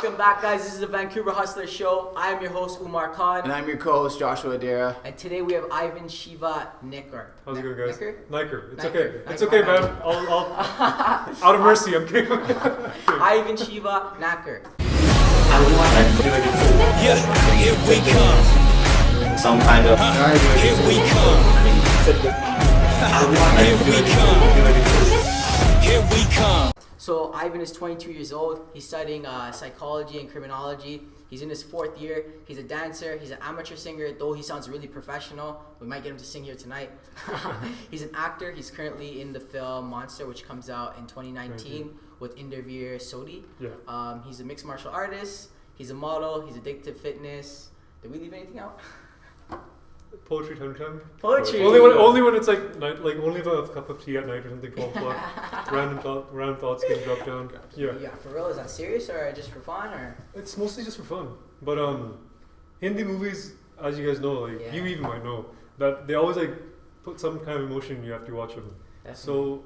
Welcome back, guys. This is the Vancouver Hustler Show. I am your host, Umair Khan. And I'm your co-host, Joshua Adera. And today we have Ivon Shiva Naicker. How's it going, guys? Naicker? It's okay. It's okay, man. I'll out of mercy, I'm kidding. Ivan Shiva Naicker. Yeah, here we come. Some kind of... Here we come. Here we come. Here we come. So Ivan is 22 years old. He's studying psychology and criminology. He's in his 4th year. He's a dancer. He's an amateur singer, though he sounds really professional. We might get him to sing here tonight. He's an actor. He's currently in the film Monster, which comes out in 2019 with Indravir Sodhi. Yeah. He's a mixed martial artist. He's a model. He's addicted to fitness. Did we leave anything out? Poetry time. Poetry. Only when it's like night, like only if I have a cup of tea at night or something, 12 o'clock. random thoughts can drop down. Yeah. Yeah, for real? Is that serious or just for fun or? It's mostly just for fun. But Hindi movies, as you guys know, like you even might know, that they always like put some kind of emotion in you after you watch them. Definitely. So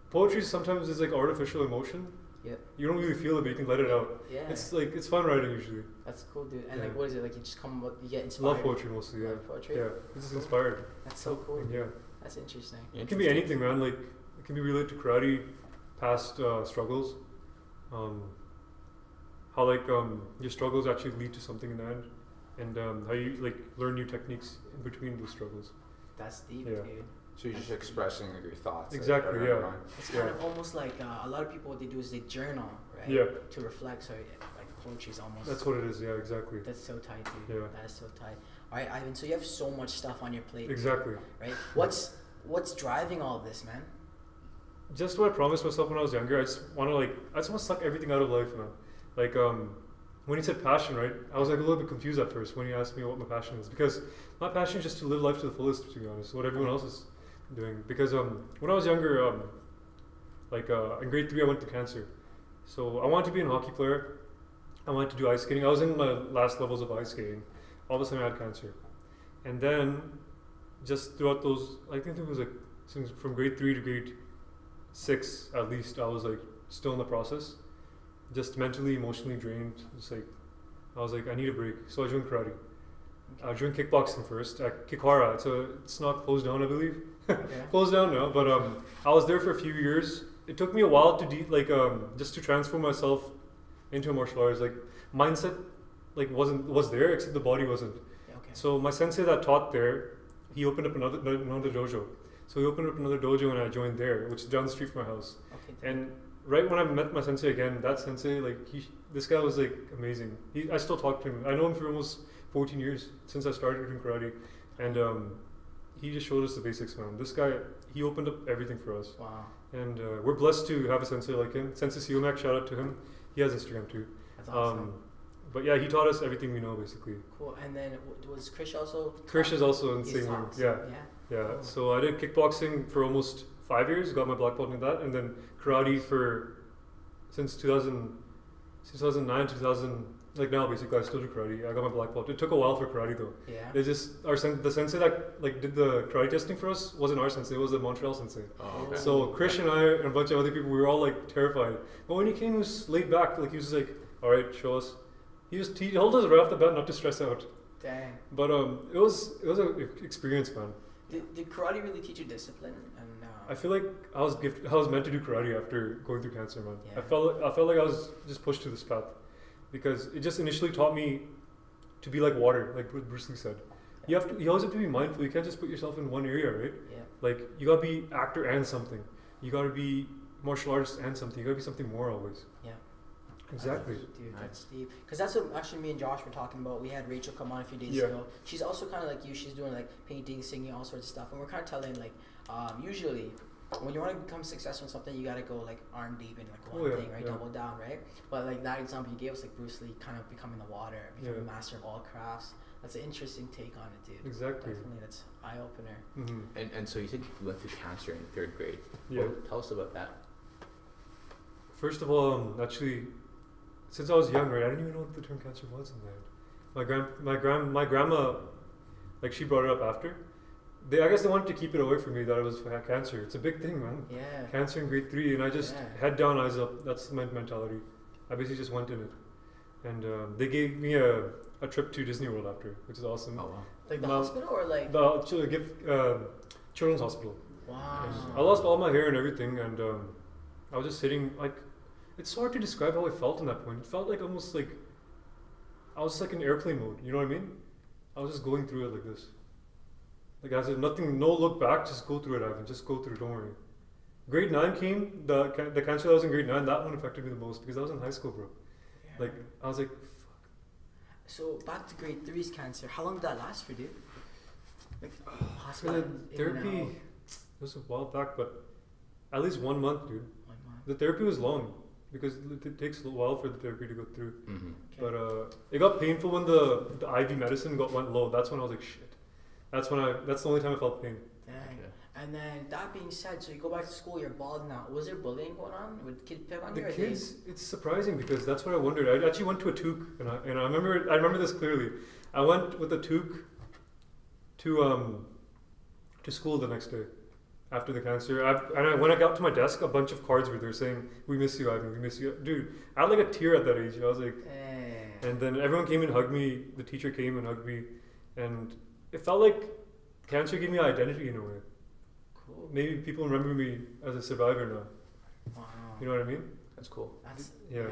poetry sometimes is like artificial emotion. Yeah. You don't really feel it, but you can let it out. Yeah. It's like it's fun writing usually. That's cool, dude. And like, what is it like? You just come up, you get inspired. Love poetry mostly. Yeah. Love poetry. Yeah. It's just inspired. That's so cool. Yeah. That's interesting. It can be anything, man. Like it can be related to karate, past struggles. How like your struggles actually lead to something in the end, and how you like learn new techniques in between those struggles. That's deep, Yeah. dude. So you're just expressing like, your thoughts. Exactly, like, yeah. It's kind of almost like a lot of people, what they do is they journal, right? Yeah. To reflect. So like poetry is almost. That's what it is. Yeah, exactly. That's so tight, dude. Yeah. That is so tight. All right, Ivan. So you have so much stuff on your plate. Exactly. Right. What's driving all of this, man? Just what I promised myself when I was younger. I just want to suck everything out of life, man. Like when he said passion, right? I was like a little bit confused at first when he asked me what my passion is, because my passion is just to live life to the fullest, to be honest. What everyone else is doing. Because when I was younger, in grade 3, I went through cancer. So I wanted to be a hockey player. I wanted to do ice skating. I was in my last levels of ice skating. All of a sudden I had cancer. And then just throughout those, I think it was like since from grade 3 to grade 6 at least, I was like still in the process. Just mentally, emotionally drained. Just like, I was like, I need a break. So I joined karate. I joined kickboxing first at Kikara. It's not closed down, I believe. Closed down now, but I was there for a few years. It took me a while to just to transform myself into a martial arts. Like mindset, was there, except the body wasn't. Yeah, okay. So my sensei that taught there, he opened up another dojo. So he opened up another dojo and I joined there, which is down the street from my house. Okay. And right when I met my sensei again, that sensei, this guy was like amazing. I still talk to him. I know him for almost 14 years since I started doing karate, and he just showed us the basics, man. This guy, he opened up everything for us. Wow. And we're blessed to have a sensei like him. Sensei Siomak, shout out to him. He has Instagram too. That's awesome. But yeah, he taught us everything we know basically. Cool. And then was Krish also? Krish is also in the same room. Yeah. Cool. So I did kickboxing for almost 5 years. Got my black belt in that, and then karate since 2009, 2000. Like now, basically, I still do karate. I got my black belt. It took a while for karate though. Yeah. It's just the sensei that did the karate testing for us wasn't our sensei. It was the Montreal sensei. Oh, okay. So Krish and I and a bunch of other people, we were all like terrified. But when he came, he was laid back. Like he was just like, "All right, show us." He told us right off the bat not to stress out. Dang. But it was an experience, man. Did karate really teach you discipline? And I feel like I was meant to do karate after going through cancer, man. Yeah. I felt like I was just pushed to this path. Because it just initially taught me to be like water, like what Bruce Lee said. You always have to be mindful. You can't just put yourself in one area, right? Yeah. Like you gotta be actor and something. You gotta be martial artist and something. You gotta be something more always. Yeah. Exactly. Dude, that's deep. Because that's what actually me and Josh were talking about. We had Rachel come on a few days ago. She's also kind of like you. She's doing like painting, singing, all sorts of stuff. And we're kind of telling like, usually when you want to become successful in something, you gotta go like arm deep in like one thing, right? Double down, right? But like that example you gave us, like Bruce Lee kind of becoming the water, becoming a master of all crafts. That's an interesting take on it, dude. Exactly. Definitely, that's eye opener. Mm-hmm. And so you said you went through cancer in 3rd grade. Yeah. Well, tell us about that. First of all, actually, since I was young, right, I didn't even know what the term cancer was in there. My grandma, like she brought it up after. I guess they wanted to keep it away from me that I was cancer. It's a big thing, man. Yeah. Cancer in grade 3, and I just head down, eyes up. That's my mentality. I basically just went in it. and they gave me a trip to Disney World after, which is awesome. Oh wow. Like the hospital or like The children's hospital. wow. And I lost all my hair and everything, and I was just sitting like, it's hard to describe how I felt in that point. It felt like almost like I was like in airplane mode. You know what I mean? I was just going through it like this, like as if nothing, no look back, just go through it, Ivan. Just go through it. Don't worry. Grade 9 came. The cancer that was in grade 9, that one affected me the most because I was in high school, bro. Yeah. Like I was like, So back to grade 3's cancer. How long did that last for, dude? Like for hospital the in and therapy, out. it was a while back, but at least 1 month, dude. 1 month. The therapy was long because it takes a while for the therapy to go through. Mm-hmm. Okay. But it got painful when the IV medicine went low. That's when I was like, shit. That's the only time I felt pain. Dang. Okay. And then that being said, so you go back to school, you're bald now. Was there bullying going on? Would kids pick on The you? Or kids, it's surprising because that's what I wondered. I actually went to a toque, and I remember this clearly. I went with a toque to school the next day after the cancer. When I got to my desk, a bunch of cards were there saying, "We miss you, Ivan. We miss you." Dude, I had like a tear at that age. I was like, Dang. and then everyone came and hugged me. The teacher came and hugged me, and it felt like cancer gave me an identity in a way. Cool. Maybe people remember me as a survivor now. Wow. You know what I mean? That's cool. That's Yeah.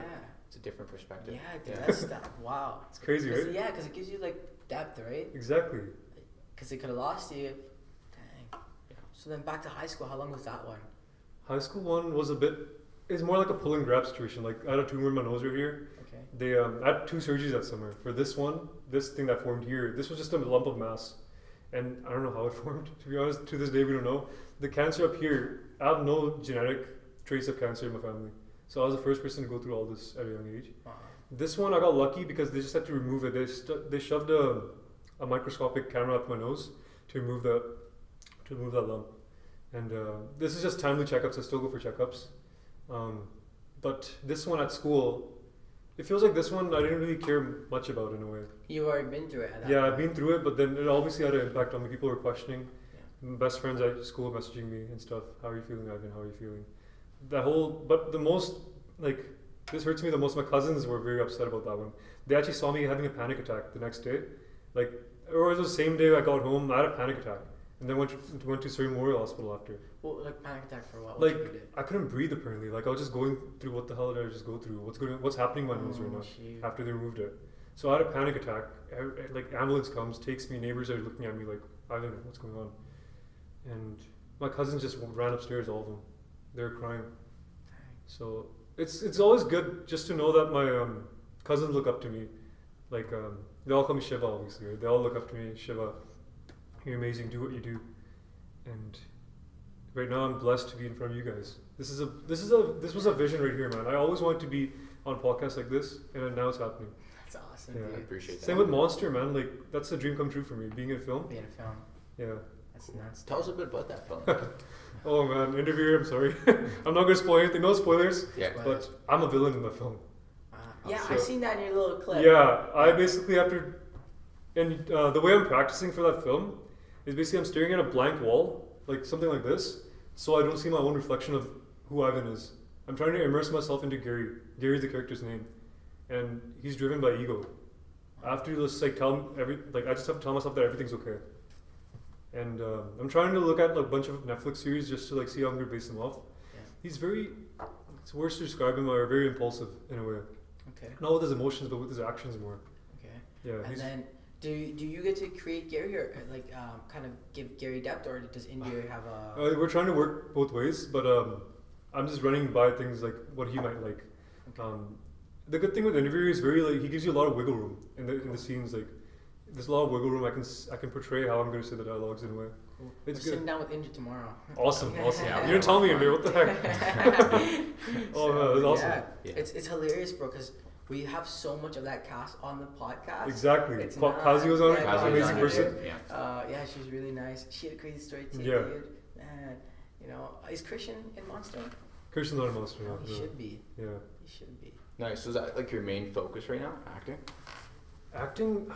It's a different perspective. Yeah, dude, that's that. Wow. It's crazy, right? Yeah, because it gives you like depth, right? Exactly. Because they could have lost you. Dang. Yeah. So then back to high school. How long was that one? High school one was it's more like a pull and grab situation. Like I had a tumor in my nose right here. Okay. They I had 2 surgeries that summer. For this thing that formed here, this was just a lump of mass. And I don't know how it formed, to be honest. To this day, we don't know. The cancer up here, I have no genetic trace of cancer in my family. So I was the first person to go through all this at a young age. Wow. This one, I got lucky because they just had to remove it. They shoved a microscopic camera up my nose to remove that lump. And this is just timely checkups. I still go for checkups. But this one at school, it feels like this one I didn't really care much about in a way. You've already been through it. At that Yeah, point. I've been through it, but then it obviously had an impact on me. People were questioning. Yeah. Best friends at school messaging me and stuff. How are you feeling, Ivan? How are you feeling? This hurts me the most. My cousins were very upset about that one. They actually saw me having a panic attack the next day. Or it was the same day I got home, I had a panic attack. And then went to Surrey Memorial Hospital after. Well, like panic attack for what? Like, What you did? I couldn't breathe apparently. Like I was just going through what the hell did I just go through? What's happening in my nose right now Shoot. after they removed it. So I had a panic attack. Like ambulance comes, takes me. Neighbors are looking at me like, I don't know what's going on. And my cousins just ran upstairs, all of them. They were crying. So it's always good just to know that my cousins look up to me. Like they all call me Shiva, obviously. They all look up to me, Shiva. You're amazing. Do what you do. And right now I'm blessed to be in front of you guys. This was a vision right here, man. I always wanted to be on podcasts like this, and now it's happening. That's awesome, Yeah. I dude. appreciate that. Same with Monster, man. Like that's a dream come true for me. Being in a film. Being a film. Yeah. That's nuts. Tell us a bit about that film. Oh man, interviewer. I'm sorry. I'm not gonna spoil anything. No spoilers. Yeah. But I'm a villain in the film. Yeah, So- I seen that in your little clip. Yeah, I basically and the way I'm practicing for that film is basically I'm staring at a blank wall, like something like this, so I don't see my own reflection of who Ivan is. I'm trying to immerse myself into Gary. Gary's the character's name, and he's driven by ego. I have to just I just have to tell myself that everything's okay. And I'm trying to look at a bunch of Netflix series just to like see how I'm gonna base him off. Yeah. He's it's worse to describe him, or very impulsive in a way. Okay. Not with his emotions, but with his actions more. Okay. Yeah. And then, do you get to create Gary or kind of give Gary depth, or does India have a? We're trying to work both ways, but I'm just running by things like what he might like. Okay. The good thing with interviewer is he gives you a lot of wiggle room in the scenes. Like there's a lot of wiggle room. I can portray how I'm going to say the dialogues in a way. Cool. It's We're good. sitting down with India tomorrow. Awesome. Yeah. You didn't tell me, Umair. What the heck? Oh no, that's awesome. Yeah. Yeah. It's hilarious, bro, because we have so much of that cast on the podcast. Exactly. It's Qazi was on it. Yeah, Qazi's an Qazi was amazing on it, person. dude. Yeah. Yeah, she's really nice. She had a crazy story too, Yeah. dude. Man, is Christian in Monster? Christian's not a monster now. He no. should be. Yeah. He should be. Nice. So is that like your main focus right now? Acting? Acting,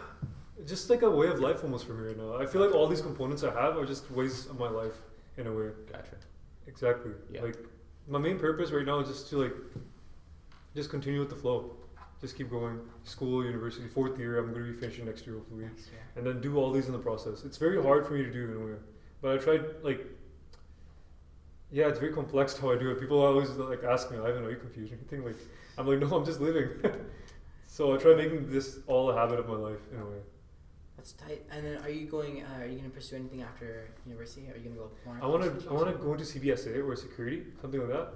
just like a way of life almost for me right now. I feel like all these components I have are just ways of my life in a way. Gotcha. Exactly. Yeah. Like my main purpose right now is just to just continue with the flow. just keep going. School, university, 4th year. I'm going to be finishing next year hopefully, Next year. and then do all these in the process. It's very hard for me to do in a way, but I tried like. Yeah, it's very complex how I do it. People always like ask me, "Ivon, are you confused?" Anything like, I'm like, no, I'm just living. So I try making this all a habit of my life in a way. That's tight. And then, are you going to pursue anything after university? Are you going to go more? I want to go into CBSA or security, something like that,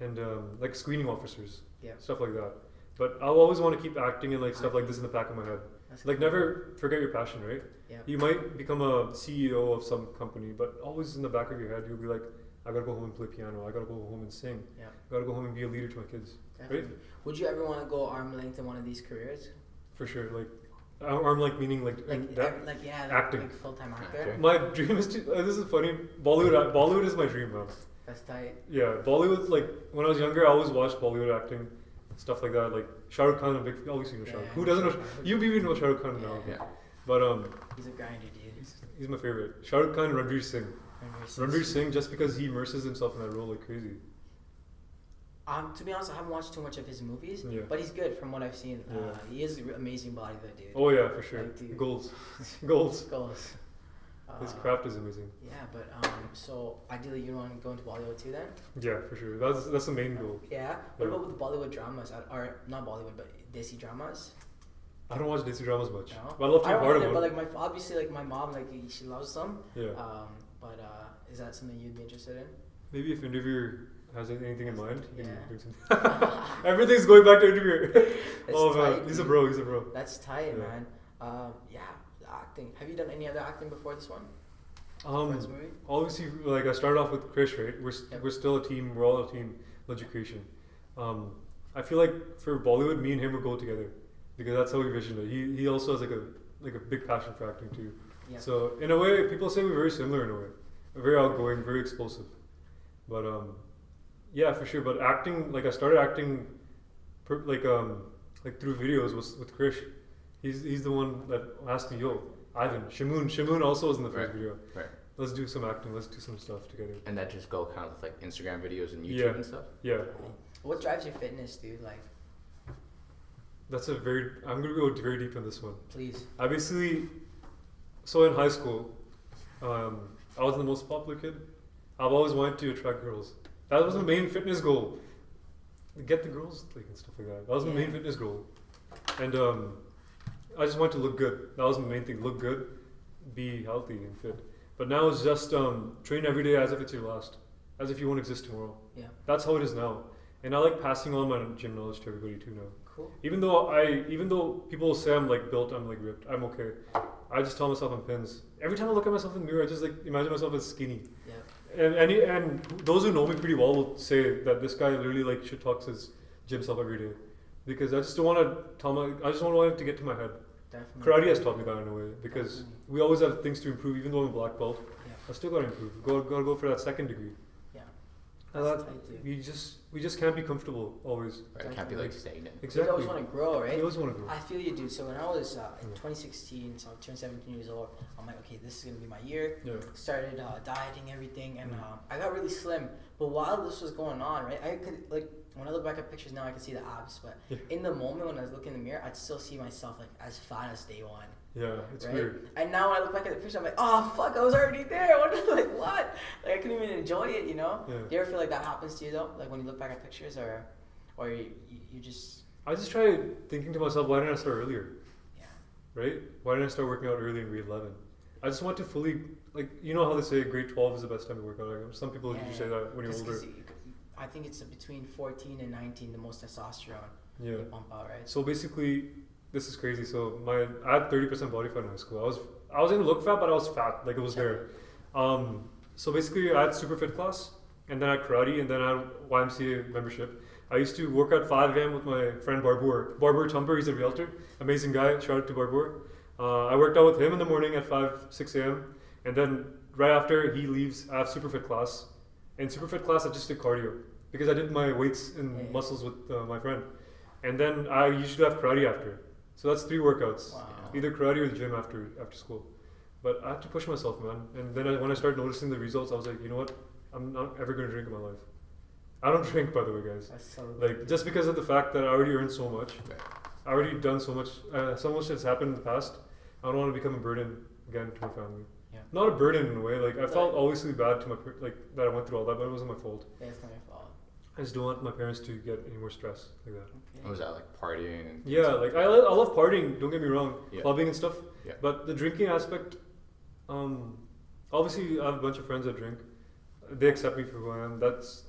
and like screening officers, stuff like that. But I'll always want to keep acting and like stuff like this in the back of my head. That's Like cool. never forget your passion, right? Yeah. You might become a CEO of some company, but always in the back of your head, you'll be like, I gotta go home and play piano. I gotta go home and sing. Yeah. I gotta go home and be a leader to my kids. Definitely. Right? Would you ever want to go arm length in one of these careers? For sure. Like, arm like meaning like acting. Like full-time actor. My dream is to. This is funny. Bollywood is my dream, man. That's tight. Yeah, Bollywood. Like when I was younger, I always watched Bollywood acting, stuff like that. Like Shah Rukh Khan, obviously you know Shah Rukh. Who doesn't know? You even know Shah Rukh Khan now. Yeah. But He's a grinder, dude. he's my favorite. Shah Rukh Khan, Ranveer Singh. Ranveer Singh, just because he immerses himself in that role like crazy. To be honest, I haven't watched too much of his movies, Yeah. but he's good from what I've seen. Yeah. He is an amazing body, that dude. Oh yeah, for sure. Like, dude. Goals. Goals. His craft is amazing. Yeah, but so ideally you want to go into Bollywood too then? Yeah, for sure. That's the main goal. Yeah. What Yeah. about with Bollywood dramas, or not Bollywood, but Desi dramas? I don't watch Desi dramas much, No? but I love to be don't part of either, one. but like obviously like my mom, like she loves them. Yeah. But is that something you'd be interested in? Maybe if interviewer has anything in mind, he can Yeah. bring something. Everything's going back to interviewer. That's Oh tight, man, he's a dude. bro. He's a bro. That's tight, Yeah. man. Yeah, the acting. Have you done any other acting before this one? Friends movie? Obviously, like I started off with Krish, right? Yep. We're still a team. We're all a team. LegitCreation. I feel like for Bollywood, me and him would go together because that's how we visioned it. He also has like a big passion for acting too. Yeah. So in a way, people say we're very similar in a way. We're very outgoing, very explosive. But yeah, for sure. But acting, like I started acting, like through videos with Krish. He's the one that asked me, yo, Ivon, Shamoon also was in the first video. Right. Let's do some acting. Let's do some stuff together. And that just go kind of like Instagram videos and YouTube Yeah. and stuff? Yeah. What drives your fitness, dude? Like, I'm gonna go very deep in this one. please. I basically, so in high school, I was the most popular kid. I've always wanted to attract girls. That was the main fitness goal. Get the girls like and stuff like that. That was my main fitness goal. And I just wanted to look good. That was my main thing. Look good, be healthy and fit. But now it's just train every day as if it's your last, as if you won't exist tomorrow. Yeah. That's how it is now. And I like passing on my gym knowledge to everybody too now. Cool. Even though people say I'm like built, I'm like ripped, I'm okay. I just tell myself I'm pins. Every time I look at myself in the mirror, I just like imagine myself as skinny. Yeah. And those who know me pretty well will say that this guy literally like shit talks his gym self every day, because I just don't want to I just don't want it to get to my head. Definitely. Karate has taught me that in a way, because we always have things to improve. Even though I'm a black belt, Yeah. I still gotta improve. Gotta go for that second degree. Yeah. And That's that, tight, dude. we just can't be comfortable always. Right. It can't be like stagnant. You Exactly. always want to grow, right? You always want to grow. I feel you, dude. So when I was in 2016, so I turned 17 years old, I'm like, okay, this is gonna be my year. Yeah. Started dieting, everything, and I got really slim. But while this was going on, right, I could like when I look back at pictures now, I can see the abs. But in the moment when I was looking in the mirror, I'd still see myself like as fat as day one. Yeah, it's right? weird. And now when I look back at the picture, I'm like, oh fuck, I was already there. Like what? Like I couldn't even enjoy it, you know? Yeah. Do you ever feel like that happens to you though? Like when you look back at pictures, or you just I just try thinking to myself, why didn't I start earlier? yeah. Right? Why didn't I start working out early in grade 11? I just want to fully, like, you know how they say grade 12 is the best time to work out. Like, some people usually say that when you're 'Cause- older. 'cause I think it's between 14 and 19 the most testosterone Yeah. you pump out, right? So basically, this is crazy. So I had 30% body fat in high school. I was gonna look fat, but I was fat. Like it was there. So basically, I had super fit class, and then I had karate, and then I had YMCA membership. I used to work at 5 a.m. with my friend Barbour. Barbour Tumper, he's a realtor, amazing guy. Shout out to Barbour. I worked out with him in the morning at 6 a.m. And then right after he leaves, I have super fit class. In super fit class, I just did cardio because I did my weights and muscles with my friend. And then I usually have karate after. So that's 3 workouts. Wow. Either karate or the gym after school. But I had to push myself, man. And then when I started noticing the results, I was like, you know what? I'm not ever going to drink in my life. I don't drink, by the way, guys. That's so Like, just because of the fact that I already earned so much. Right. I already done so much has happened in the past. I don't want to become a burden again to my family. Yeah. Not a burden in a way. Like I felt obviously bad to that I went through all that, but it wasn't my fault. Yeah, it's not your fault. I just don't want my parents to get any more stress like that. Okay. What was that, like partying? And Yeah, like I love partying. Don't get me wrong, Yeah. clubbing and stuff. Yeah. But the drinking aspect, obviously I have a bunch of friends that drink. They accept me for who I am. That's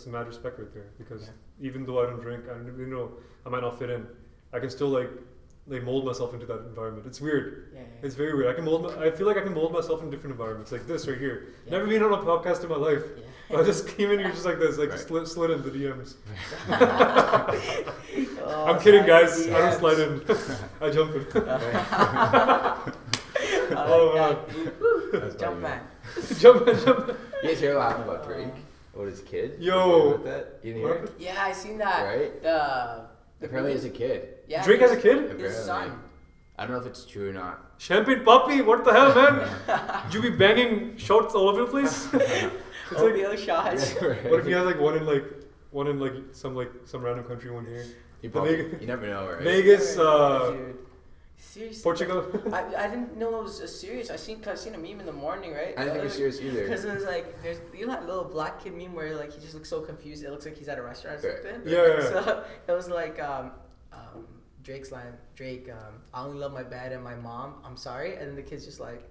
mad respect right there. Because even though I don't drink, I might not fit in. I can still like mold myself into that environment. It's weird. Yeah. It's very weird. I feel like I can mold myself in different environments, like this right here. Yeah. Never been on a podcast in my life. Yeah. I just came in here just like this, like Right. slid in the DMs. Oh, I'm kidding, guys. DMs. I don't slide in. I jump in. I Oh, like that. Woo. That's Jump funny, man. jump in. You guys hear what happened about Drake? What his kid? Yo. You hear about that? You didn't hear? What? Yeah, I seen that. Right? The Apparently, he's a kid. yeah, Drake has a kid? His Apparently. son. I don't know if it's true or not. Champagne puppy? What the hell, man? You be banging shots all over the place? It's like, OBO shots. what if he has like one in some random country, one here? You probably, you never know, right? Vegas, Dude. Seriously. Portugal. I didn't know it was serious. I seen a meme in the morning, right? I didn't think it was serious either. Because it was like, there's that little black kid meme where like he just looks so confused. It looks like he's at a restaurant or something. Yeah. So it was like Drake's line. Drake, I only love my dad and my mom. I'm sorry. And then the kid's just like.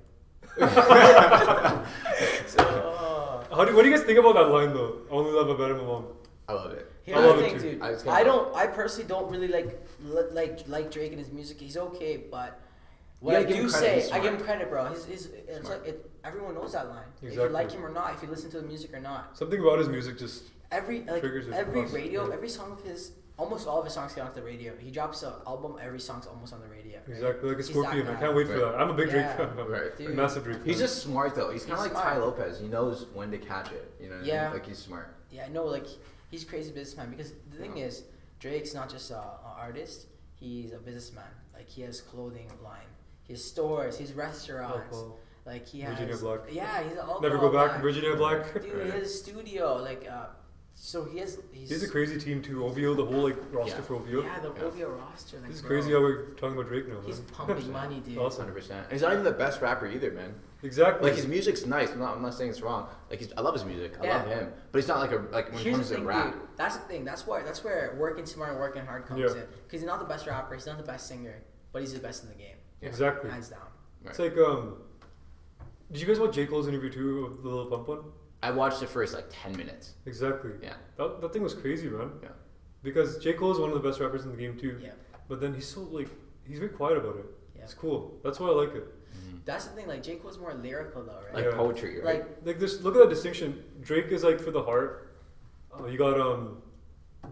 So. What do you guys think about that line though? I only love my dad and my mom. I love it. Here's I love the it thing, too. dude. I personally don't really like Drake and his music. He's okay, but what You I gotta give do him credit, say, he's I give him smart. credit, bro. It's Smart. like everyone knows that line. If you Exactly. like him or not, if you listen to the music or not. Something about his music just triggers it every across, radio, yeah. every song of his, almost all of his songs get on the radio. He drops an album, every song's almost on the radio. Right? exactly like a He's Scorpion. that I guy. can't wait for Right. that. I'm a big Drake Yeah. fan. Right. Dude. Massive Drake fan. He's just smart though. He's kind of He's like Ty smart. Lopez. He knows when to catch it. You know what I Yeah. mean? Like he's smart. Yeah, no, like he's a crazy businessman because the thing is, Drake's not just an artist. He's a businessman. Like he has clothing line, he has stores, he has restaurants. Alcohol. Like he Virginia has. Black. Yeah, he's an alcohol Never go back. guy. Virginia Black. Dude, he has a studio. Like, so he has. He's a crazy team too. OVO, the whole like roster Yeah. for OVO. Yeah, the Yeah. OVO roster. Like, This is bro, crazy how we're talking about Drake now, he's man. pumping money, dude. Awesome. 100%. And he's not even the best rapper either, man. Exactly. Like his music's nice. I'm not saying it's wrong. Like I love his music. I Yeah. love him. But he's not like when it Here's comes the to thing, rap. dude. That's the thing. That's where working smart and working hard comes Yeah. in. Because he's not the best rapper. He's not the best singer, but he's the best in the game, Yeah. Exactly. hands down. It's like did you guys watch J. Cole's interview too of the Lil Pump one? I watched the first like 10 minutes. Exactly. Yeah. That thing was crazy, man. Yeah. Because J. Cole is one of the best rappers in the game too. Yeah. But then he's he's very quiet about it. Yeah. It's cool. That's why I like it. That's the thing. Like J. Cole's more lyrical though, right? Like Yeah. poetry, right? Like Like look at that distinction. Drake is like for the heart. You got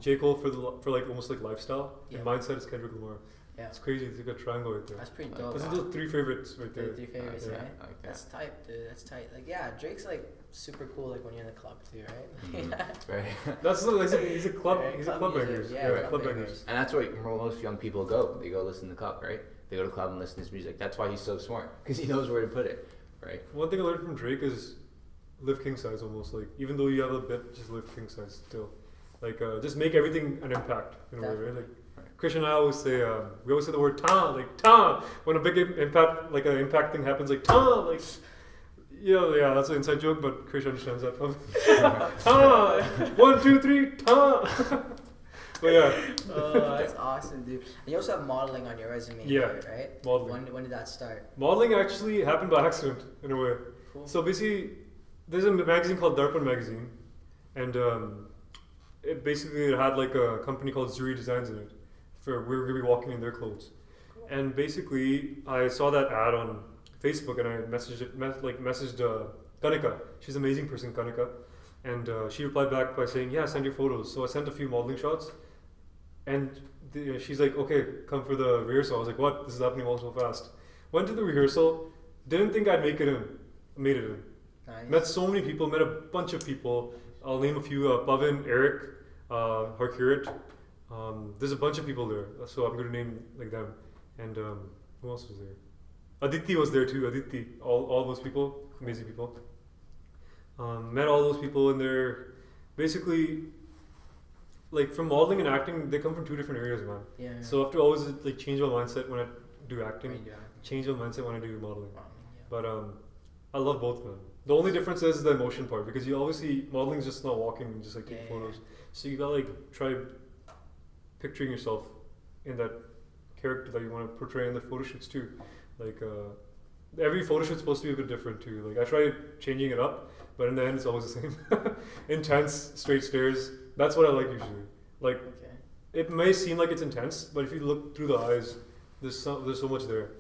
J. Cole for like almost like lifestyle. Yeah. And mindset is Kendrick Lamar. yeah, It's crazy. It's like a triangle right there. that's pretty dope. Those are the three favorites right there. The three favorites, Yeah. right? I like that. That's tight, dude. That's tight. Like, yeah, Drake's like super cool. Like when you're in the club too, right? Mhm. Right. That's he's a club. Right, He's a club club music, bangers. yeah, Yeah, club club bangers. bangers. And that's where most young people go. They go listen to the club, right? They go to the club and listen to his music. That's why he's so smart. Because he knows where to put it, right? One thing I learned from Drake is live king size almost. Like even though you have a bit, just live king size still. Like just make everything an impact in a way, right? Like Christian and I always say, we always say the word "ta," like "ta." When a big impact, like an impact thing happens, like "ta," like yeah, that's an inside joke, but Christian understands that probably. Ta, 1, 2, 3, ta. But yeah, Oh, that's awesome, dude. And you also have modeling on your resume, Yeah, here, right? modeling. When did that start? Modeling actually happened by accident in a way. Cool. So basically, there's a magazine called Darpan Magazine, and it had like a company called Zuri Designs in it. We were gonna be walking in their clothes, and basically I saw that ad on Facebook and I messaged Kanika. She's an amazing person, Kanika, and she replied back by saying, "Yeah, send your photos." So I sent a few modeling shots, and she's like, "Okay, come for the rehearsal." I was like, "What? This is happening all so fast." Went to the rehearsal. Didn't think I'd make it in. Made it in. Nice. Met so many people. Met a bunch of people. I'll name a few: Pavin, Eric, Harkurit. There's a bunch of people there, so I'm going to name like them. And who else was there? Aditi was there too. Aditi, all those people, amazing people. Met all those people, and they're basically like from modeling and acting, they come from two different areas, man. Yeah. So I have to always like change my mindset when I do acting, When you do acting. change my mindset when I do modeling. Yeah. But I love both, man. The only difference is the emotion part, because you obviously modeling is just not walking and just like take photos. So you gotta like try picturing yourself in that character that you want to portray in the photo shoots too. Like every photo shoot's supposed to be a bit different too. Like I try changing it up, but in the end it's always the same. Intense, straight stares. That's what I like usually. Like it may seem like it's intense, but if you look through the eyes, there's so much there.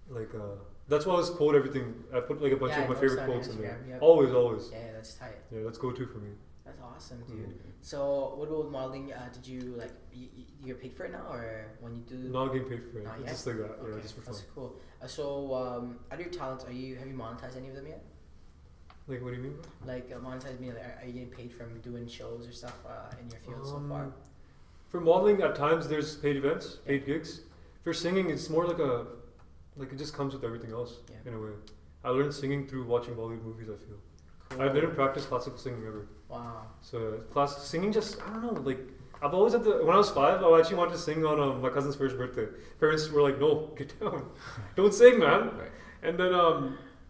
Like that's why I always quote everything. I put like a bunch of my favorite quotes in there. Yep. Always. Yeah, that's tight. Yeah, that's go-to for me. That's awesome, dude. So, what about modeling? Did you like you get paid for it now, or when you do? Not getting paid for it. Not It's yet? just like that. Okay, Yeah, just for fun. that's cool. So, out of your talents, have you monetized any of them yet? Like, what do you mean? Like monetize meaning like, are you getting paid from doing shows or stuff in your field so far? For modeling, at times there's paid events, paid gigs. For singing, it's more like it just comes with everything else in a way. I learned singing through watching Bollywood movies. I feel. Cool. I didn't practice classical singing ever. Wow. So singing just, I don't know, like I've always had when I was 5, I actually wanted to sing on my cousin's first birthday. Parents were like, no, get down, don't sing, man. Right. And then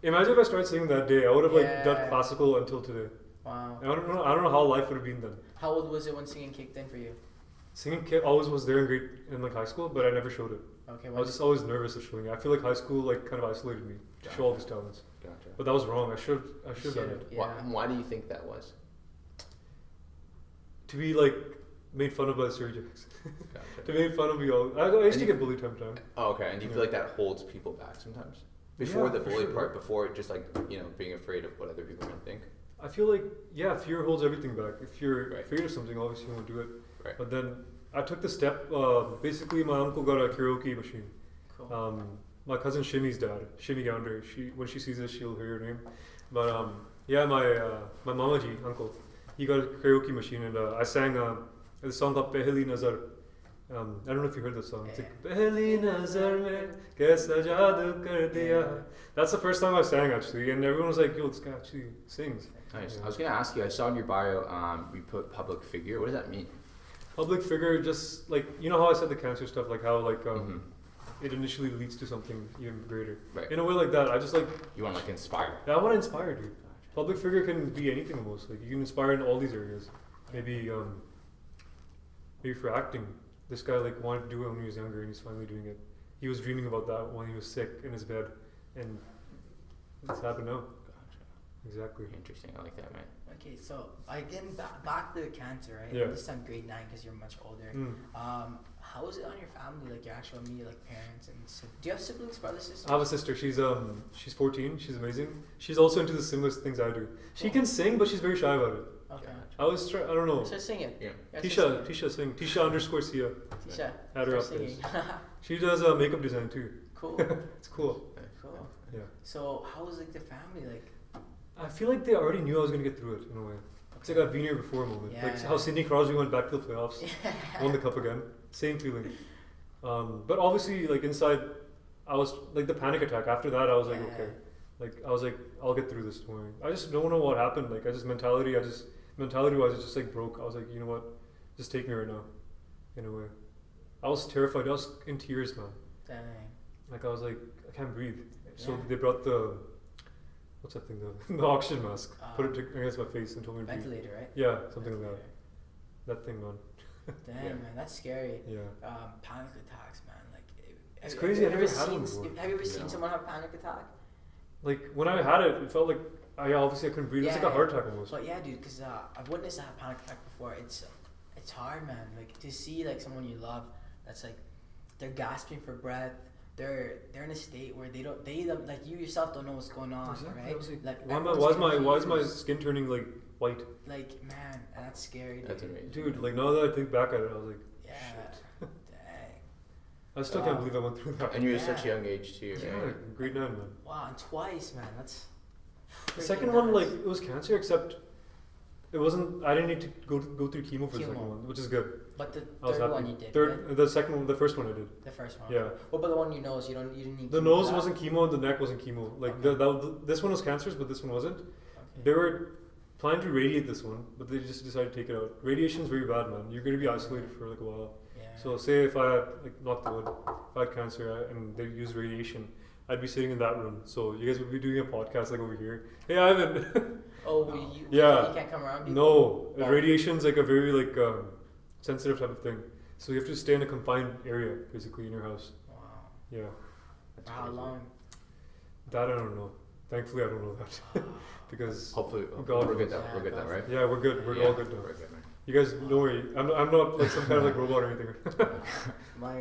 imagine if I started singing that day, I would have like done classical until today. Wow. I don't know how life would have been then. How old was it when singing kicked in for you? Singing always was there in like high school, but I never showed it. Okay. I was just always nervous of showing it. I feel like high school like kind of isolated me to show all these talents. Gotcha. But that was wrong. I should have done it. Yeah. Why do you think that was? To be like made fun of by the stereotypes. Gotcha. To make fun of me all. I used to get bullied time to time. Oh, okay. And do you feel like that holds people back sometimes? Before the bully part, before just like, being afraid of what other people might think? I feel like, fear holds everything back. If you're afraid of something, obviously you won't do it. Right. But then I took the step, basically my uncle got a karaoke machine. Cool. My cousin Shimmy's dad, Shimmy Gounder, when she sees this, she'll hear her name. But my mamaji, uncle, he got a karaoke machine, and I sang the song called Pehli Nazar. I don't know if you heard the song. It's like Pehli Nazar mein kaisa jadoo kar diya. That's the first time I sang actually, and everyone was like, "Yo, this guy actually sings." Nice. Yeah. I was gonna ask you. I saw in your bio, you put public figure. What does that mean? Public figure, just like how I said the cancer stuff, like how it initially leads to something even greater. Right. In a way like that, I just like. You want to inspire. Yeah, I want to inspire, dude. Public figure can be anything almost. Like you can inspire in all these areas. Maybe for acting, this guy like wanted to do it when he was younger, and he's finally doing it. He was dreaming about that when he was sick in his bed, and it's happened now. Gotcha. Exactly. Interesting. I like that, man. Okay, so again, back to cancer, right? Yeah. This time grade 9 because you're much older. How is it on your family, like your actual immediate like parents and do you have siblings, brothers, sisters? I have a sister. She's 14. She's amazing. She's also into the similar things I do. She can sing, but she's very shy about it. Okay. I don't know. So sing it. Yeah. Tisha sing. Tisha_Sia. Tisha. Add her up there. She does makeup design too. Cool. It's cool. Cool. Yeah. So how was like the family like? I feel like they already knew I was gonna get through it in a way. It's like I've been here before a moment. Yeah. Like how Sidney Crosby went back to the playoffs, won the cup again. Same feeling. But obviously, like inside, I was like the panic attack. After that, I was like, okay. Like I was like, I'll get through this. Don't worry. I just don't know what happened. Like mentality-wise, it just like broke. I was like, you know what? Just take me right now. In a way, I was terrified. I was in tears, man. Dang. Like I was like, I can't breathe. So they brought what's that thing? The oxygen mask. Put it against my face and told me to breathe. Ventilator, right? Yeah, something like that. That thing, man. Damn, man, that's scary. Yeah. Panic attacks, man. Like, it's crazy. Have you ever seen someone have a panic attack? Like when I had it, it felt like I couldn't breathe. It's like a heart attack almost. But yeah, dude, because I've witnessed a panic attack before. It's hard, man. Like to see like someone you love that's like they're gasping for breath. They're in a state where they like you yourself don't know what's going on, exactly. right? Like why is my skin turning like white? Like man, that's scary. Dude. That's amazing. Dude, like now that I think back at it, I was like, yeah, shit. dang. I still can't believe I went through that. And you were such a young age too, Yeah, right? grade 9, man. Wow, and twice, man. That's The second one, like it was cancer, except it wasn't. I didn't need to go through chemo for the second one, which is good. But the I was third happy. one you did. Right? The first one I did. The first one. Yeah. What about the one you nose? You didn't need. The chemo nose for that? wasn't chemo, and the neck wasn't chemo. Like this one was cancerous, but this one wasn't. Okay. They were planning to radiate this one, but they just decided to take it out. Radiation is very bad, man. You're going to be isolated for like a while. Yeah. So say if I had, like, knock the wood, if I had cancer and they use radiation, I'd be sitting in that room. So you guys would be doing a podcast like over here. Hey, Ivan. You can't come around people? No, radiation's like a very like sensitive type of thing. So you have to stay in a confined area, basically, in your house. Wow. Yeah. For how long? That I don't know. Thankfully, I don't know that. Because Hopefully, God we're good knows. though. We're good though, right? Yeah, we're good. We're all good now. We're good, man. You guys, don't worry. I'm not like some kind of like robot or anything. My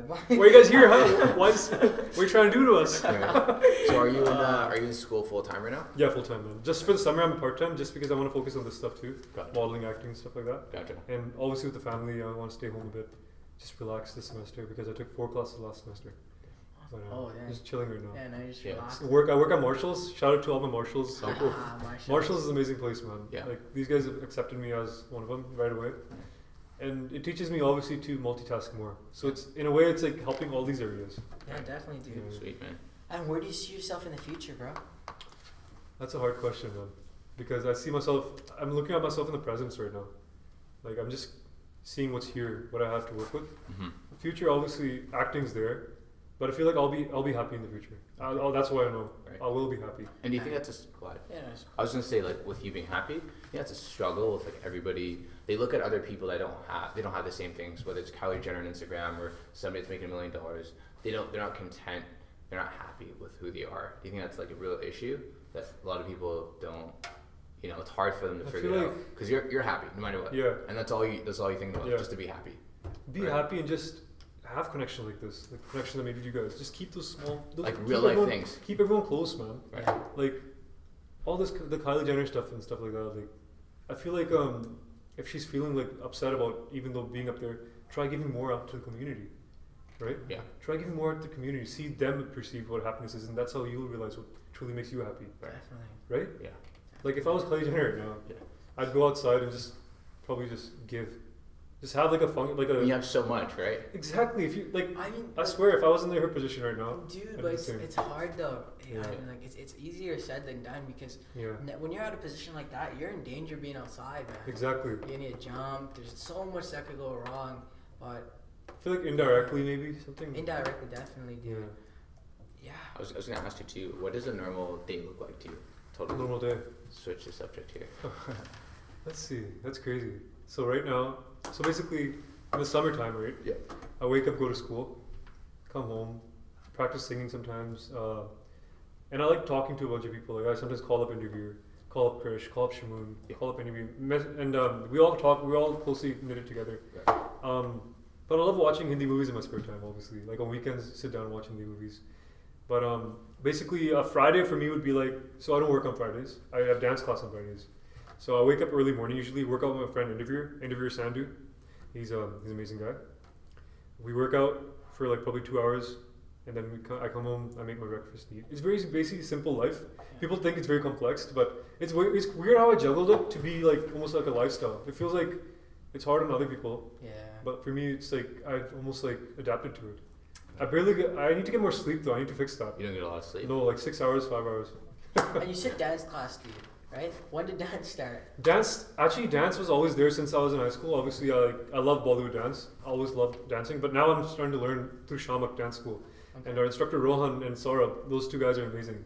Why are you guys here, huh? What are you trying to do to us? Yeah. So are you in school full time right now? Yeah, full time, man. Just for the summer, I'm part time, just because I want to focus on this stuff too, Gotcha. modeling, acting, stuff like that. Gotcha. And obviously with the family, I want to stay home a bit, just relax this semester because I took 4 classes last semester. But, yeah. just chilling right now. Yeah, now you just Yeah. relax. I work at Marshalls. Shout out to all my Marshalls. So cool. Marshalls is an amazing place, man. Yeah. Like these guys have accepted me as one of them right away, and it teaches me obviously to multitask more. So it's in a way it's like helping all these areas. Yeah, definitely, dude. Yeah. Sweet, man. And where do you see yourself in the future, bro? That's a hard question, man, because I see myself. I'm looking at myself in the presence right now. Like I'm just seeing what's here, what I have to work with. Mm-hmm. The future, obviously, acting's there, but I feel like I'll be happy in the future. That's what I know. Right. I will be happy. And do you think that's a Yeah, nice. I was gonna say, like, with you being happy, yeah, it's a struggle with like everybody. They look at other people that they don't have the same things. Whether it's Kylie Jenner on Instagram or somebody that's making $1 million, they're not content. They're not happy with who they are. Do you think that's like a real issue that a lot of people don't? You know, it's hard for them to figure it out because you're happy no matter what. Yeah. And that's all you think about, Yeah. just to be happy. Be Right. happy and just have connection like this, like connection that made you guys. Just keep those small, Like keep real life everyone- things. Keep everyone close, man. Right. Yeah. Like all this, the Kylie Jenner stuff and stuff like that. Like, I feel like if she's feeling like upset about even though being up there, try giving more out to the community, right? Yeah. Try giving more out to the community. See them perceive what happiness is, and that's how you'll realize what truly makes you happy, Definitely. right? Yeah. Like if I was Kylie Jenner right now, Yeah. I'd go outside and probably just give, just have like a fun, like a. You have so much, right? Exactly. If you like, I mean, I swear, if I was in her position right now, dude, I'd but be it's, the same. it's hard though. Yeah. I mean, like it's easier said than done because Yeah, when you're at a position like that, you're in danger of being outside, man. exactly. You need to jump. There's so much that could go wrong, but I feel like indirectly maybe something. indirectly, definitely, Yeah, dude. Yeah. I was gonna ask you too. What does a normal day look like to you? Totally. normal day. Switch the subject here. Let's see. That's crazy. So right now, so basically in the summertime, right? Yeah. I wake up, go to school, come home, practice singing sometimes, and I like talking to a bunch of people. Like I sometimes call up interviewer, call up Krish, call up Shamoon, Yeah. call up interview, and we all talk. We're all closely knitted together. Right. But I love watching Hindi movies in my spare time. Obviously, like on weekends, sit down and watch Hindi movies. But basically, a Friday for me would be like. So I don't work on Fridays. I have dance class on Fridays. So I wake up early morning usually, work out with my friend interviewer Sandhu. He's an amazing guy. We work out for like probably 2 hours, and then I come home, I make my breakfast, eat. It's very basically simple life. People think it's very complex, but it's weird how I juggled it to be like almost like a lifestyle. It feels like it's hard on other people, Yeah. but for me, it's like I've almost like adapted to it. I need to get more sleep though. I need to fix that. You don't get a lot of sleep. No, like 6 hours, 5 hours. And you said dance class, dude, right? When did dance start? Dance was always there since I was in high school. Obviously, I love Bollywood dance. I always loved dancing, but now I'm starting to learn through Shamak Dance School. Okay. And our instructor Rohan and Saurabh, those two guys are amazing.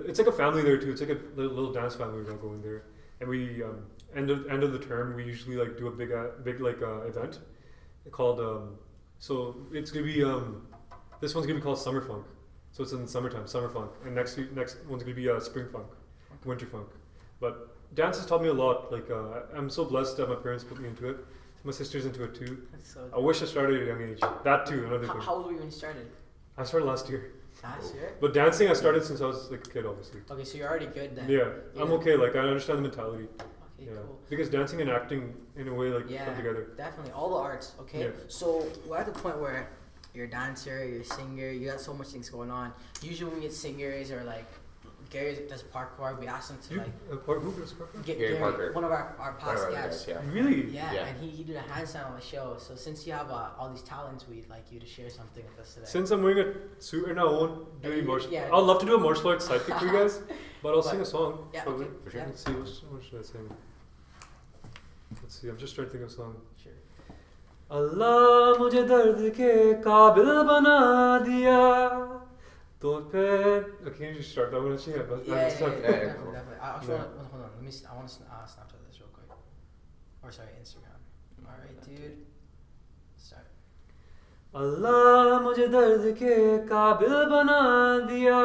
It's like a family there too. It's like a little dance family we're going there. And we end of the term we usually like do a big event called so it's gonna be this one's gonna be called Summer Funk. So it's in the summertime, Summer Funk, and next one's gonna be Spring Funk, Winter Funk. But dance has taught me a lot. Like I'm so blessed that my parents put me into it. My sister's into it too. That's so I wish I started at a young age. That too, another thing. How old were you when you started? I started last year. Last year? But dancing I started since I was like a kid, obviously. Okay, so you're already good then. Yeah, I'm Yeah. okay. Like I understand the mentality. Okay, Yeah, cool. because dancing and acting in a way like Yeah, come together. definitely. All the arts, okay? Yeah. So we're at the point where you're a dancer, you're a singer, you got so much things going on. Usually when we get singers or like Gary does parkour. We asked him to like Who does parkour? Gary Parker. one of our past guests. Yeah. Really? Yeah, Yeah. and he did a handstand on the show. So since you have all these talents, we'd like you to share something with us today. Since I'm wearing a suit right now, I won't do any martial. Yeah. I'd love to do a martial arts sidekick for you guys, but I'll sing a song. Yeah, probably. okay. For sure. Yeah. Let's see, what should I sing? Let's see, I'm just trying to think of a song. Sure. अल्लाह मुझे दर्द के काबिल बना दिया तो फिर okay, can you just start that one actually? Yeah, cool. definitely. Actually, hold on. Let me. I want to Snapchat this real quick. Or sorry, Instagram. All right, dude. Start. अल्लाह मुझे दर्द के काबिल बना दिया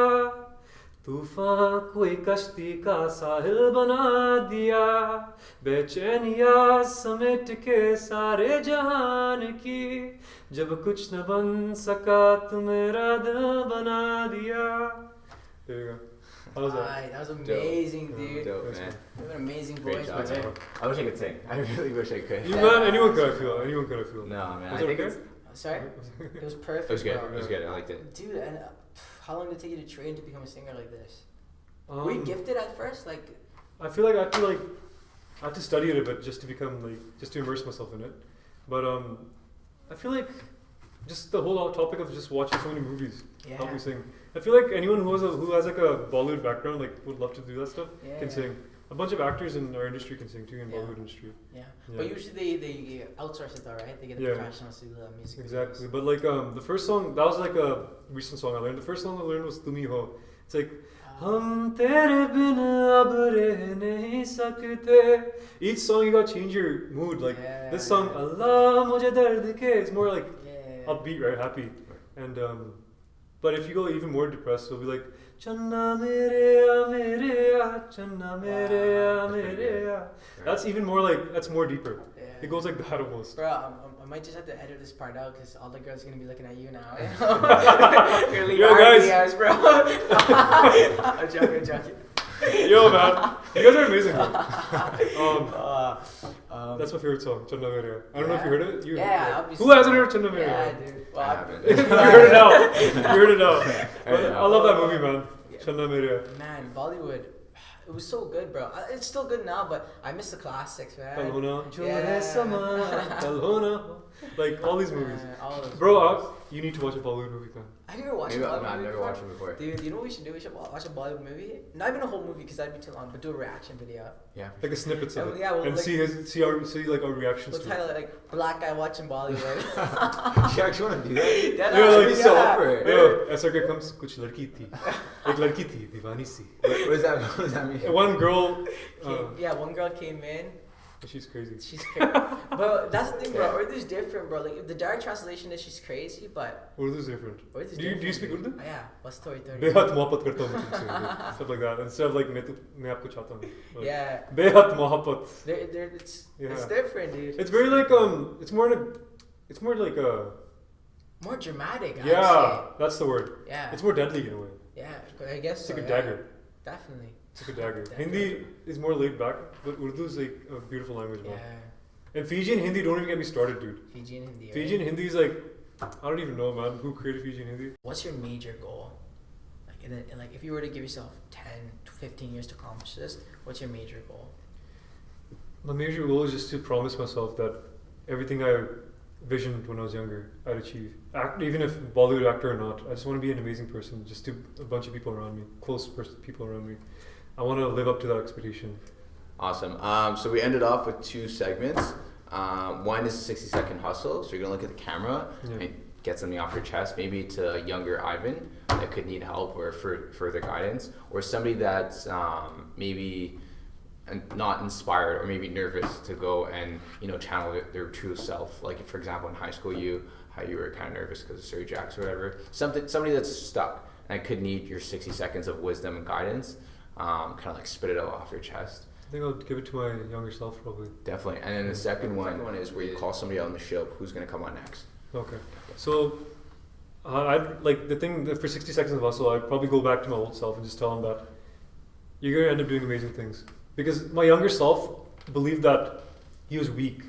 तूफान कोई कश्ती का साहिल बना दिया बेचैनिया समेट के सारे जहान की जब कुछ न बन सका तो मेरा दिल बना दिया. There you go. How was that? Alright, that was amazing, dude. Dope, That's man. You have an amazing Great voice, job, man. man. I wish I could sing. I really wish I could. You man, anyone could I feel. Anyone could I feel. No, man. Was I it think okay? it's. Sorry? It was perfect. It was good. bro. It was good. I liked it. Dude, and how long did it take you to train to become a singer like this? Were you gifted at first? Like, I feel like I had to study it a bit just to become just to immerse myself in it. But I feel like just the whole topic of just watching so many movies yeah. helped me sing. I feel like anyone who has like a Bollywood background would love to do that stuff Yeah, can yeah. sing. A bunch of actors in our industry can sing too, in Yeah. Bollywood industry. Yeah. Yeah. But usually they outsource it though, right? They get the Yeah. professionals to do the music. Exactly. videos. But the first song, that was like a recent song I learned. The first song I learned was Tumi Ho. It's like हम तेरे बिन अब रह नहीं सकते. Each song you gotta change your mood. Like Yeah. this song, Allah मुझे दर्द के, it's more like Yeah. upbeat, right? Happy. And but if you go even more depressed, it'll be like Channa mere ya, channa mere ya. That's even more that's more deeper. Yeah. It goes like that almost. Bro, I might just have to edit this part out because all the girls are gonna be looking at you now. Really Yo, guys. guys, bro. I'm joking. Yo, man, you guys are amazing. Man. That's my favorite song, Channa mere ya. I don't know if you heard it. Yeah, obviously. Who hasn't heard Channa mere ya? Yeah, dude. Well, I haven't. You heard it now. You heard it now. But Yeah. I love that movie, man. Yeah. Channa mere ya. Man, Bollywood, it was so good, bro. It's still good now, but I miss the classics, man. Kal hona, jo Yeah. hai sama, kal hona ho. Like all these movies. All those Bro, movies. you need to watch a Bollywood movie, man. Have you ever watched Maybe a Bollywood I've movie never before? watched it before. Dude, you know what we should do? We should watch a Bollywood movie. Not even a whole movie because that'd be too long, but do a reaction video. Yeah. Like a snippets of it. Yeah, well, and like- see our reactions We'll to title it. it like Black Guy Watching Bollywood. You actually want to do that? Yeah, Yeah, I'd be so up for it. Yo, ऐसा क्या comes कुछ लड़की थी, एक लड़की थी दीवानी सी. What does that mean? One girl, Yeah, one girl came in. she's crazy. She's crazy. But that's the thing, bro. Urdu's different, bro. Like the direct translation is she's crazy, but Urdu's different. Urdu's Do you different. speak Urdu? Yeah, what's story 30? बेहद मोहब्बत करता हूँ मैं तुमसे, stuff like that. Instead of like मैं आपको चाहता हूँ. Like, Yeah. बेहद मोहब्बत. It's Yeah. different, dude. It's very like it's more like a More dramatic. I'd yeah, say. that's the word. Yeah. It's more deadly in a way. Yeah, I guess It's so, like a yeah. dagger. Definitely. It's like a dagger. Definitely. Hindi is more laid back, but Urdu is like a beautiful language, man. Yeah. And Fiji and Hindi don't even get me started, dude. Fiji and Hindi. Fiji and Hindi is like I don't even know, man, who created Fiji and Hindi. What's your major goal? Like, if you were to give yourself 10 to 15 years to accomplish this, what's your major goal? My major goal is just to promise myself that everything I visioned when I was younger, I'd achieve. Even if Bollywood actor or not, I just want to be an amazing person, just to a bunch of people around me, people around me. I want to live up to that expectation. Awesome. So we ended off with 2 segments. One is a 60-second hustle. So you're going to look at the camera and get something off your chest, maybe to a younger Ivon that could need help or further guidance, or somebody that's maybe not inspired or maybe nervous to go and channel their true self. Like for example, in high school, how you were kind of nervous because of Surrey Jacks or whatever. Somebody that's stuck and could need your 60 seconds of wisdom and guidance. Kind of like spit it out off your chest. I think I'll give it to my younger self probably. Definitely. And then the second one is where you call somebody out on the show who's going to come on next. Okay. So I'd like the thing that for 60 seconds of hustle, I'd probably go back to my old self and just tell him that you're going to end up doing amazing things. Because my younger self believed that he was weak.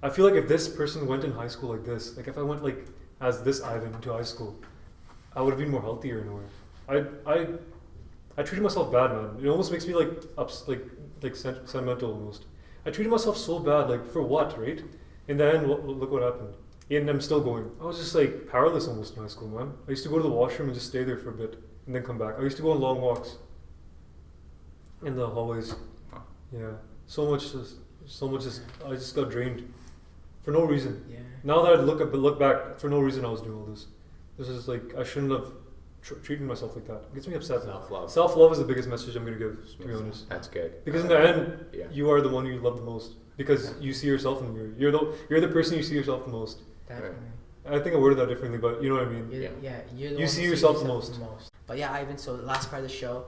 I feel like if this person went in high school like this, like if I went like as this Ivon into high school, I would have been more healthier in a way. I treated myself bad, man. It almost makes me like sentimental almost. I treated myself so bad, like for what, right? In the end, look what happened. And I'm still going. I was just like powerless almost in high school, man. I used to go to the washroom and just stay there for a bit and then come back. I used to go on long walks in the hallways. Yeah, so much. I just got drained for no reason. Yeah. Now that I look back, for no reason I was doing all this. This is like I shouldn't have treated myself like that. It gets me upset. Self-love. Self-love is the biggest message I'm gonna give, to be honest. That's good. Because in the end, Yeah. you are the one you love the most. Because you see yourself in the mirror. You're the person you see yourself the most. Definitely. I think I worded that differently, but you know what I mean. You're the You one see who yourself sees the most. But yeah, Ivan. So the last part of the show,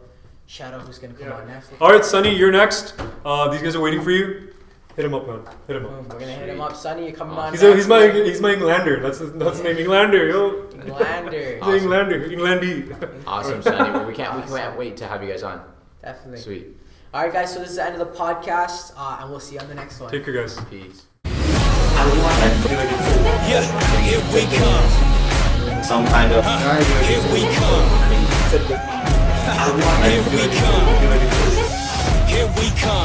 shout out who's gonna come on next. All right, Sunny, you're next. These guys are waiting for you. Hit him up, man. Hit him up. Boom, we're gonna hit him up. Sonny, you're coming on. He's next. my Englander. That's his name. Englander, yo. Englander. He's Englander. Englandy. Awesome, Sunny. Well, we can't wait to have you guys on. Definitely. Sweet. All right, guys. So this is the end of the podcast, and we'll see you on the next one. Take care, guys. Peace. Yeah, here we come. Some kind of Here we come. Here we come. Here we come.